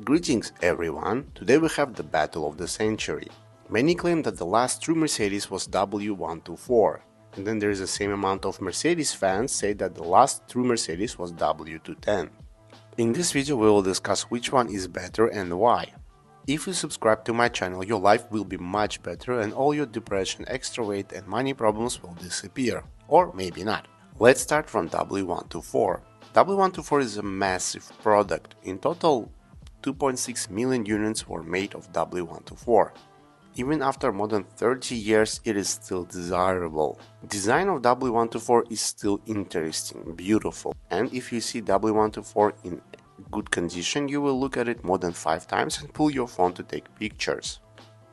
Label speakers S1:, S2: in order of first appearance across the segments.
S1: Greetings everyone, today we have the battle of the century. Many claim that the last true Mercedes was W124, and then there is the same amount of Mercedes fans say that the last true Mercedes was W210. In this video we will discuss which one is better and why. If you subscribe to my channel, your life will be much better and all your depression, extra weight and money problems will disappear. Or maybe not. Let's start from W124. W124 is a massive product. In total, 2.6 million units were made of W124. Even after more than 30 years, it is still desirable. Design of W124 is still interesting, beautiful, and if you see W124 in good condition, you will look at it more than 5 times and pull your phone to take pictures.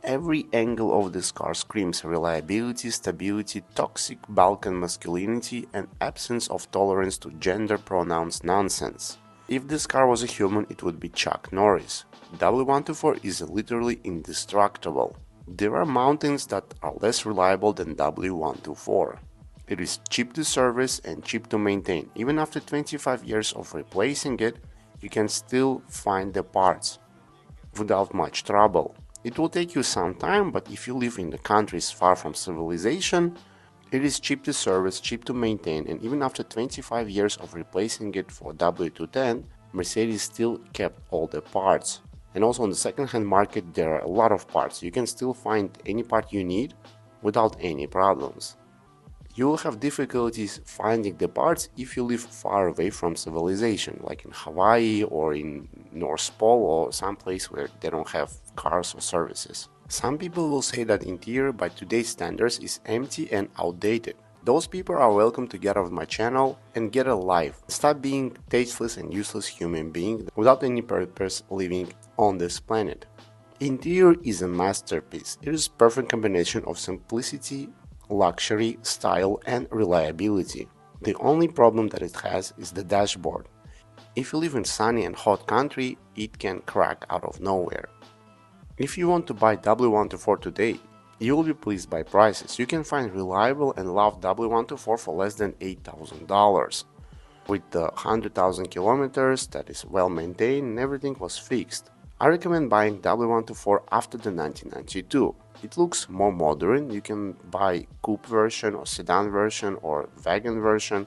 S1: Every angle of this car screams reliability, stability, toxic Balkan masculinity, and absence of tolerance to gender pronouns nonsense. If this car was a human, it would be Chuck Norris. W124 is literally indestructible. There are mountains that are less reliable than W124. It is cheap to service and cheap to maintain. Even after 25 years of replacing it, you can still find the parts without much trouble. It will take you some time, but if you live in the countries far from civilization, it is cheap to service, cheap to maintain, and even after 25 years of replacing it for W210, Mercedes still kept all the parts. And also on the second-hand market there are a lot of parts. You can still find any part you need without any problems. You will have difficulties finding the parts if you live far away from civilization, like in Hawaii or in North Pole or someplace where they don't have cars or services. Some people will say that interior by today's standards is empty and outdated. Those people are welcome to get off my channel and get a life. Stop being tasteless and useless human being without any purpose living on this planet. Interior is a masterpiece. It is a perfect combination of simplicity, luxury, style and reliability. The only problem that it has is the dashboard. If you live in sunny and hot country, it can crack out of nowhere. If you want to buy W124 today, you will be pleased by prices. You can find reliable and loved W124 for less than $8,000. With the 100,000 kilometers that is well maintained and everything was fixed. I recommend buying W124 after the 1992. It looks more modern. You can buy coupe version or sedan version or wagon version,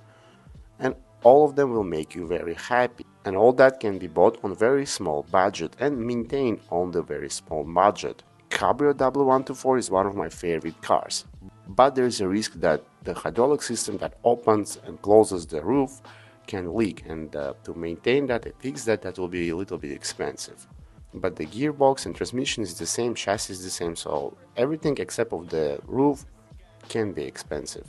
S1: and all of them will make you very happy. And all that can be bought on very small budget and maintained on the very small budget. Cabrio W124 is one of my favorite cars, but there is a risk that the hydraulic system that opens and closes the roof can leak, and to maintain that and fix that, that will be a little bit expensive. But the gearbox and transmission is the same, chassis is the same, so everything except of the roof can be expensive.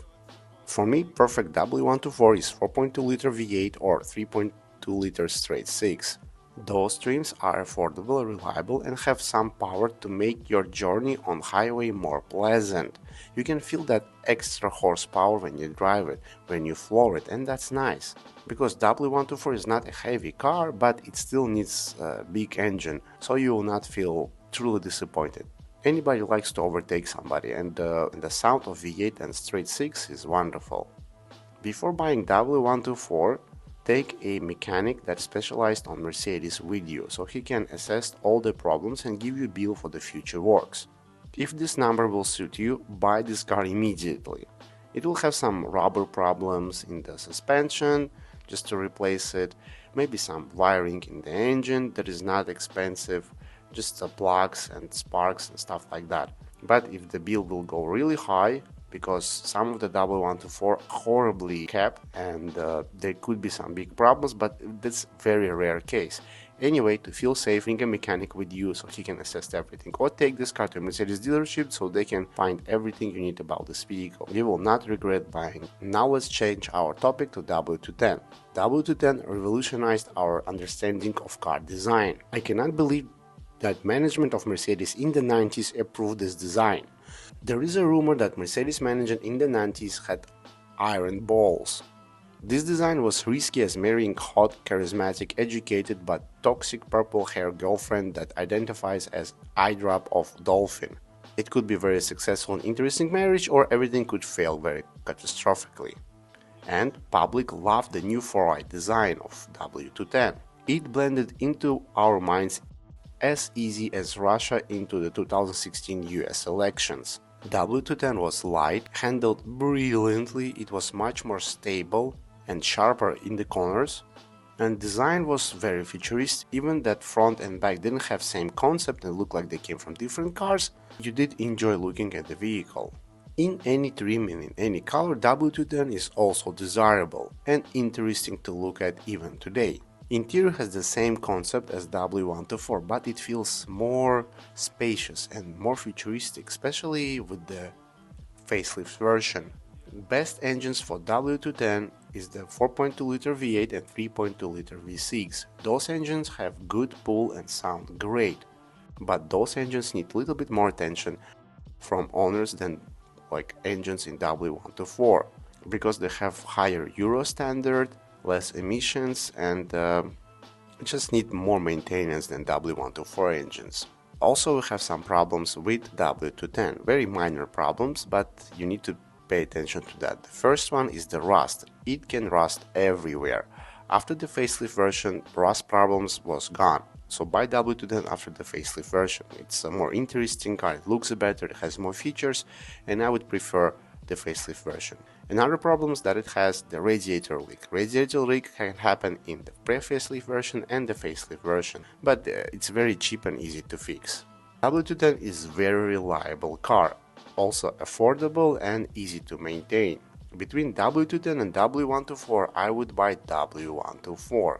S1: For me, perfect W124 is 4.2 liter V8 or 3.2 liter straight 6. Those trims are affordable, reliable and have some power to make your journey on highway more pleasant. You can feel that extra horsepower when you drive it, when you floor it, and that's nice. Because W124 is not a heavy car, but it still needs a big engine, so you will not feel truly disappointed. Anybody likes to overtake somebody, and the sound of V8 and straight 6 is wonderful. Before buying W124, take a mechanic that specialized on Mercedes with you, so he can assess all the problems and give you a bill for the future works. If this number will suit you, buy this car immediately. It will have some rubber problems in the suspension, just to replace it, maybe some wiring in the engine that is not expensive, just plugs and sparks and stuff like that. But if the bill will go really high, because some of the W124 horribly kept and there could be some big problems, but that's very rare case. Anyway, to feel safe, bring a mechanic with you so he can assess everything, or take this car to a Mercedes dealership so they can find everything you need about this vehicle. You will not regret buying. Now let's change our topic to W210. W210 revolutionized our understanding of car design. I cannot believe that management of Mercedes in the 90s approved this design. There is a rumor that Mercedes management in the 90s had iron balls. This design was risky as marrying hot, charismatic, educated but toxic purple-hair girlfriend that identifies as eyedrop of dolphin. It could be very successful and interesting marriage, or everything could fail very catastrophically. And public loved the new 4i design of W210. It blended into our minds as easy as Russia into the 2016 US elections. W210 was light, handled brilliantly, it was much more stable and sharper in the corners, and design was very futuristic. Even that front and back didn't have same concept and looked like they came from different cars, you did enjoy looking at the vehicle. In any trim and in any color, W210 is also desirable and interesting to look at even today. Interior has the same concept as W124, but it feels more spacious and more futuristic, especially with the facelift version. Best engines for W210 is the 4.2-liter V8 and 3.2-liter V6. Those engines have good pull and sound great, but those engines need a little bit more attention from owners than like engines in W124, because they have higher Euro standard, less emissions, and just need more maintenance than W124 engines. Also, we have some problems with W210, very minor problems, but you need to pay attention to that. The first one is the rust. It can rust everywhere. After the facelift version, rust problems was gone. So buy W210 after the facelift version. It's a more interesting car, it looks better, it has more features, and I would prefer the facelift version. Another problem is that it has the radiator leak. Radiator leak can happen in the pre-facelift version and the facelift version, but it's very cheap and easy to fix. W210 is a very reliable car, also affordable and easy to maintain. Between W210 and W124, I would buy W124.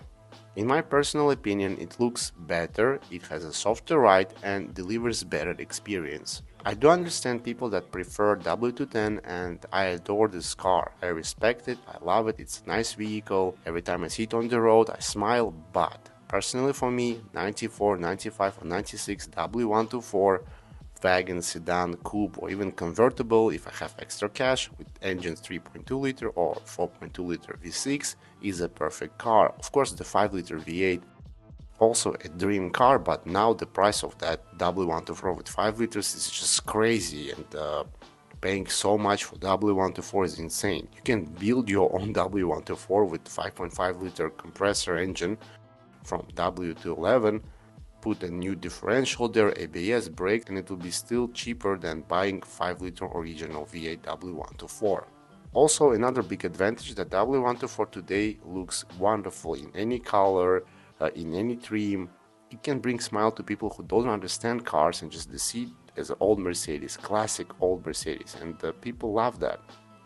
S1: In my personal opinion, it looks better, it has a softer ride and delivers better experience. I do understand people that prefer W210 and I adore this car. I respect it, I love it, it's a nice vehicle. Every time I see it on the road, I smile, but personally for me, 94, 95 or 96 W124 wagon, sedan, coupe or even convertible, if I have extra cash with engines 3.2 liter or 4.2 liter V6, is a perfect car. Of course the 5 liter V8 also a dream car, but now the price of that W124 with 5 liters is just crazy, and paying so much for W124 is insane. You can build your own W124 with 5.5 liter compressor engine from W211, put a new differential there, ABS, brake, and it will be still cheaper than buying 5 liter original V8 W124. Also, another big advantage that W124 today looks wonderful in any color, in any trim. It can bring smile to people who don't understand cars and just see it as an old Mercedes, classic old Mercedes, and people love that.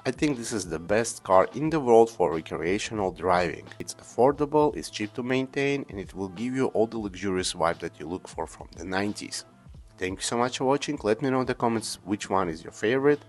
S1: I think this is the best car in the world for recreational driving. It's affordable, it's cheap to maintain, and it will give you all the luxurious vibe that you look for from the 90s. Thank you so much for watching. Let me know in the comments which one is your favorite.